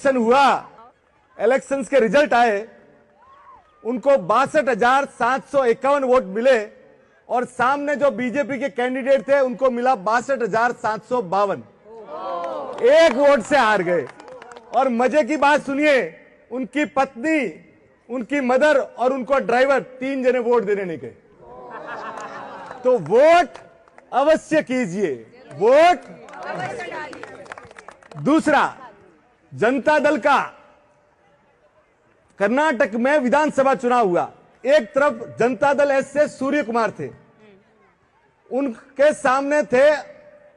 Election हुआ, elections के result आए, उनको 62,751 वोट मिले और सामने जो बीजेपी के कैंडिडेट थे उनको मिला 62,752। एक वोट से हार गए। और मजे की बात सुनिए, उनकी पत्नी, उनकी मदर और उनको ड्राइवर 3 जने वोट देने नहीं गए। तो वोट अवश्य कीजिए, वोट। दूसरा, जनता दल का कर्नाटक में विधानसभा चुनाव हुआ। एक तरफ जनता दल एस से सूर्य कुमार थे, उनके सामने थे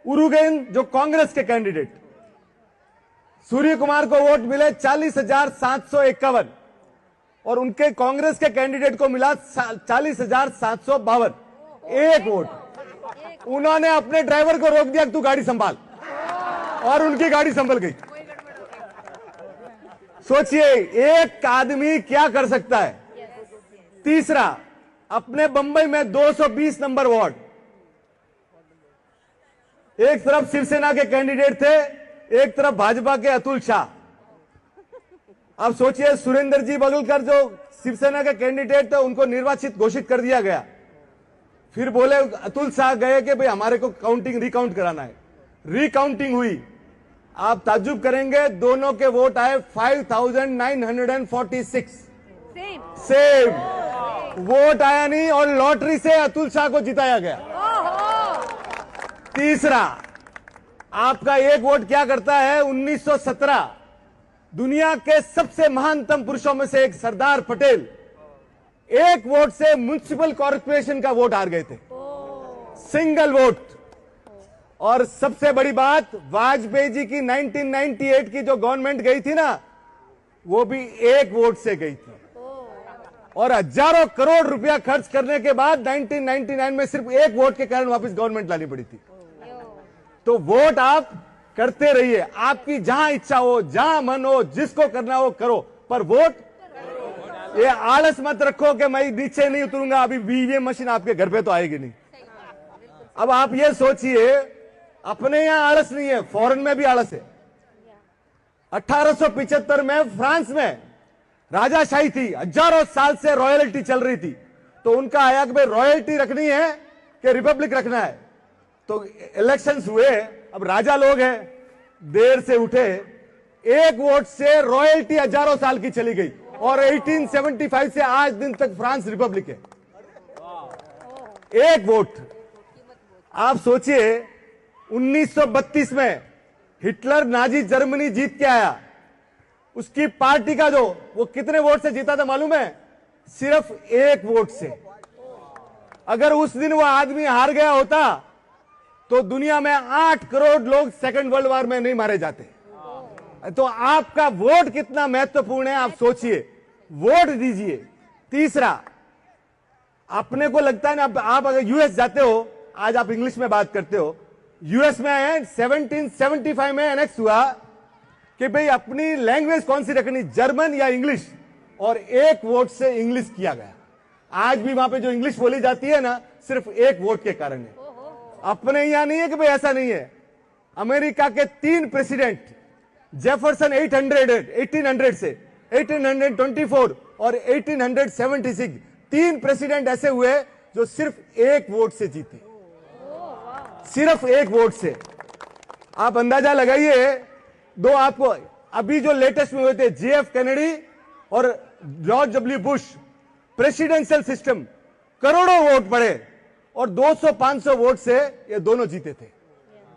उरुगेन जो कांग्रेस के कैंडिडेट। सूर्य कुमार को वोट मिले 40,751 और उनके कांग्रेस के कैंडिडेट को मिला 40,752। एक वोट। उन्होंने अपने ड्राइवर को रोक दिया कि तू गाड़ी संभाल, और उनकी गाड़ी संभल गई। सोचिए एक आदमी क्या कर सकता है। तीसरा, अपने बंबई में 220 नंबर वार्ड, एक तरफ शिवसेना के कैंडिडेट थे, एक तरफ भाजपा के अतुल शाह। अब सोचिए सुरेंद्र जी बगलकर जो शिवसेना के कैंडिडेट थे उनको निर्वाचित घोषित कर दिया गया। फिर बोले अतुल शाह गए कि भाई हमारे को काउंटिंग रिकाउंट कराना है। रिकाउंटिंग हुई, आप ताज्जुब करेंगे, दोनों के वोट आए 5,946। सेम वोट आया नहीं और लॉटरी से अतुल शाह को जिताया गया। तीसरा, आपका एक वोट क्या करता है। 1917 दुनिया के सबसे महानतम पुरुषों में से एक सरदार पटेल एक वोट से म्युनिसिपल कॉर्पोरेशन का वोट हार गए थे, सिंगल वोट। और सबसे बड़ी बात, वाजपेयी जी की 1998 की जो गवर्नमेंट गई थी ना, वो भी एक वोट से गई थी। और हजारों करोड़ रुपया खर्च करने के बाद 1999 में सिर्फ एक वोट के कारण वापस गवर्नमेंट लानी पड़ी थी। तो वोट आप करते रहिए, आपकी जहां इच्छा हो, जहां मन हो, जिसको करना हो करो, पर वोट। ये आलस मत रखो कि मैं नीचे नहीं उतरूंगा, अभी ईवीएम मशीन आपके घर पे तो आएगी नहीं। अब आप ये सोचिए, अपने यहां आलस नहीं है, फॉरेन में भी आलस है। 1875 में फ्रांस में राजाशाही थी, हजारों साल से रॉयल्टी चल रही थी। तो उनका आया कि भाई रॉयल्टी रखनी है कि रिपब्लिक रखना है। तो इलेक्शंस हुए, अब राजा लोग हैं, देर से उठे, एक वोट से रॉयल्टी हजारों साल की चली गई और 1875 से आज दिन तक फ्रांस रिपब्लिक है। एक वोट। आप सोचिए 1932 में हिटलर नाजी जर्मनी जीत के आया, उसकी पार्टी का जो वो कितने वोट से जीता था मालूम है? सिर्फ एक वोट से। अगर उस दिन वो आदमी हार गया होता तो दुनिया में 8 करोड़ लोग सेकंड वर्ल्ड वॉर में नहीं मारे जाते। तो आपका वोट कितना महत्वपूर्ण है, आप सोचिए, वोट दीजिए। तीसरा, अपने को लगता है ना, आप अगर यूएस जाते हो, आज आप इंग्लिश में बात करते हो, यूएस में 1775 में एनेक्स हुआ कि भाई अपनी लैंग्वेज कौन सी रखनी, जर्मन या इंग्लिश, और एक वोट से इंग्लिश किया गया। आज भी वहां पे जो इंग्लिश बोली जाती है ना, सिर्फ एक वोट के कारण है। अपने यहां नहीं है कि भाई ऐसा नहीं है। अमेरिका के 3 प्रेसिडेंट, जेफरसन 1800 से 1824 और 1876, 3 प्रेसिडेंट ऐसे हुए जो सिर्फ एक वोट से जीते, सिर्फ एक वोट से। आप अंदाजा लगाइए, दो आपको अभी जो लेटेस्ट में हुए थे, JF कैनेडी और George W Bush, presidential system, करोड़ों वोट पड़े और 200-500 वोट से ये दोनों जीते थे।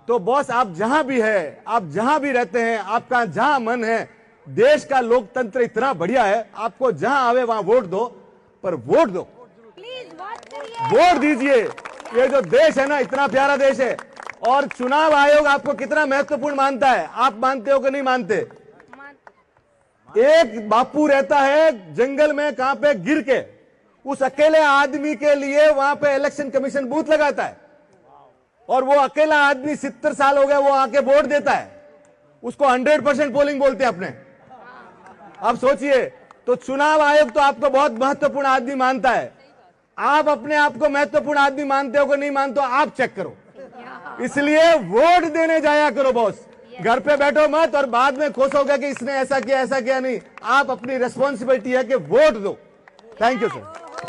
तो बॉस, आप जहां भी है, आप जहां भी रहते हैं, आपका जहां मन है, देश का लोकतंत्र इतना बढ़िया है, आपको जहां आवे वहां वोट दो, पर वोट दो, वोट दीजिए। ये जो देश है ना, इतना प्यारा देश है। और चुनाव आयोग आपको कितना महत्वपूर्ण मानता है, आप मानते हो कि नहीं मानते? एक बापू रहता है जंगल में, कहां पे, गिर के, उस अकेले आदमी के लिए वहां पे इलेक्शन कमीशन बूथ लगाता है, और वो अकेला आदमी 70 साल हो गया, वो आके वोट देता है, उसको 100% पोलिंग बोलते हैं अपने। अब सोचिए, तो चुनाव आयोग तो आपको बहुत महत्वपूर्ण आदमी मानता है, आप अपने आप को महत्वपूर्ण आदमी मानते हो कि नहीं मानते हो, आप चेक करो। इसलिए वोट देने जाया करो बॉस, घर पे बैठो मत और बाद में कोसोगे कि इसने ऐसा किया नहीं। आप अपनी रेस्पॉन्सिबिलिटी है कि वोट दो। Thank you sir.